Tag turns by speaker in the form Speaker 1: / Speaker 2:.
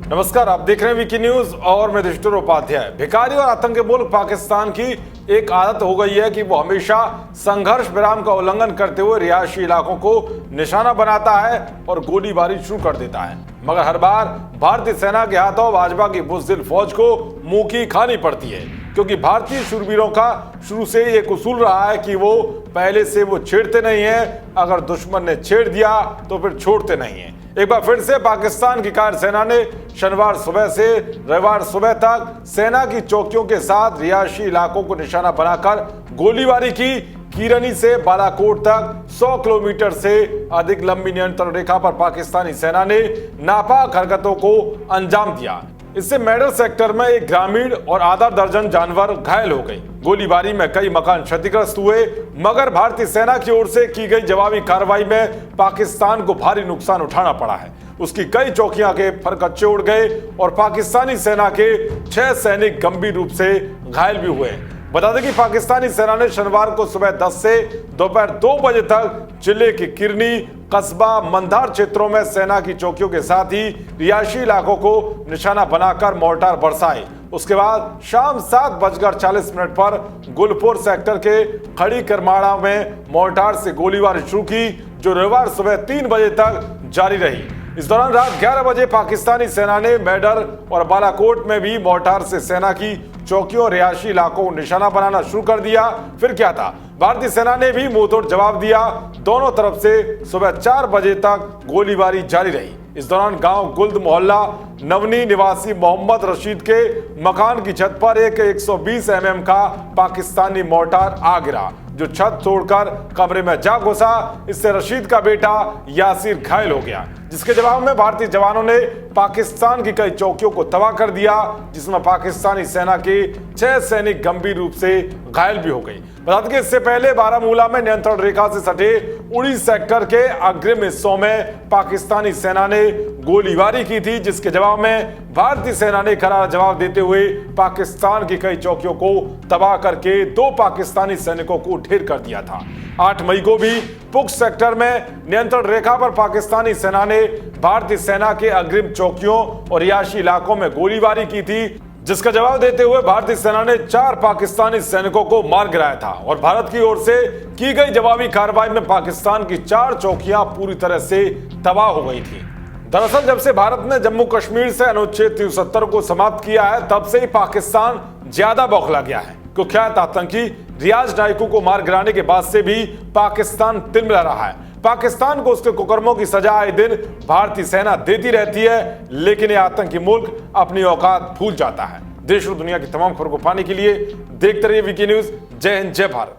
Speaker 1: नमस्कार, आप देख रहे हैं वीकी न्यूज और मैं युधिष्ठिर उपाध्याय। भिखारी और आतंकी मुल्क पाकिस्तान की एक आदत हो गई है कि वो हमेशा संघर्ष विराम का उल्लंघन करते हुए रिहायशी इलाकों को निशाना बनाता है और गोलीबारी शुरू कर देता है, मगर हर बार भारतीय सेना के हाथों भाजपा की बुज़दिल फौज को मुंह की खानी पड़ती है, क्योंकि भारतीय शूरवीरों का शुरू से एक उसूल रहा है कि वो पहले से वो छेड़ते नहीं है, अगर दुश्मन ने छेड़ दिया तो फिर छोड़ते नहीं है। एक बार फिर से पाकिस्तान की कार सेना ने शनिवार सुबह से रविवार सुबह तक सेना की चौकियों के साथ रिहायशी इलाकों को निशाना बनाकर गोलीबारी की। कीरनी से बालाकोट तक 100 किलोमीटर से अधिक लंबी नियंत्रण रेखा पर पाकिस्तानी सेना ने नापाक हरकतों को अंजाम दिया। इससे मेडल सेक्टर में एक ग्रामीण और आधा दर्जन जानवर घायल हो गए। गोलीबारी में कई मकान क्षतिग्रस्त हुए, मगर भारतीय सेना की ओर से की गई जवाबी कार्रवाई में पाकिस्तान को भारी नुकसान उठाना पड़ा है। उसकी कई चौकियां के फरकच्चे उड़ गए और पाकिस्तानी सेना के 6 सैनिक गंभीर रूप से घायल भी हुए। बता दें कि पाकिस्तानी सेना ने शनिवार को सुबह 10 से दोपहर 2 बजे तक जिले के किरनी, कस्बा, मंदार क्षेत्रों में सेना की चौकियों के साथ ही रिहायशी इलाकों को निशाना बनाकर मोर्टार बरसाए। उसके बाद शाम 7:40 पर गुलपुर सेक्टर के खड़ी करमाड़ा में मोर्टार से गोलीबारी शुरू की, जो रविवार सुबह 3 बजे तक जारी रही। इस दौरान रात 11 बजे पाकिस्तानी सेना ने मेडल और बालाकोट में भी मोर्टार से सेना की चौकियों और रिहायशी इलाकों को निशाना बनाना शुरू कर दिया। फिर क्या था, भारतीय सेना ने भी मुंहतोड़ जवाब दिया। दोनों तरफ से सुबह 4 बजे तक गोलीबारी जारी रही। इस दौरान गांव गुल्द मोहल्ला नवनी निवासी मोहम्मद रशीद के मकान की छत पर एक 120 mm का पाकिस्तानी मोर्टार आ गिरा, जो छत तोड़कर कमरे में जा घुसा। इससे रशीद का बेटा यासिर घायल हो गया, जिसके जवाब में भारतीय जवानों ने पाकिस्तान की कई चौकियों को तबाह कर दिया, जिसमें पाकिस्तानी सेना के 6 सैनिक गंभीर रूप से घायल भी हो गए। बता दें कि इससे पहले बारामूला में नियंत्रण रेखा से सटे उड़ी सेक्टर के अग्रिम हिस्सों में पाकिस्तानी सेना ने गोलीबारी की थी, जिसके जवाब में भारतीय सेना ने करारा जवाब देते हुए पाकिस्तान की कई चौकियों को तबाह करके 2 पाकिस्तानी सैनिकों को ढेर कर दिया था। 8 मई को भी पुंछ सेक्टर में नियंत्रण रेखा पर पाकिस्तानी सेना ने भारतीय सेना के अग्रिम चौकियों और रिहायशी इलाकों में गोलीबारी की थी, जिसका जवाब देते हुए भारतीय सेना ने 4 पाकिस्तानी सैनिकों को मार गिराया था। और भारत की ओर से की गई जवाबी कार्रवाई में पाकिस्तान की 4 चौकियां पूरी तरह से तबाह हो गई थी। दरअसल जब से भारत ने जम्मू कश्मीर से अनुच्छेद 370 को समाप्त किया है, तब से ही पाकिस्तान ज्यादा बौखला गया है। कुख्यात आतंकी रियाज नायकू को मार गिराने के बाद से भी पाकिस्तान तिलमिला रहा है। पाकिस्तान को उसके कुकर्मों की सजा आए दिन भारतीय सेना देती रहती है, लेकिन यह आतंकी मुल्क अपनी औकात भूल जाता है। देश और दुनिया की तमाम खबरों को पाने के लिए देखते रहिए वीकी न्यूज। जय हिंद, जय भारत।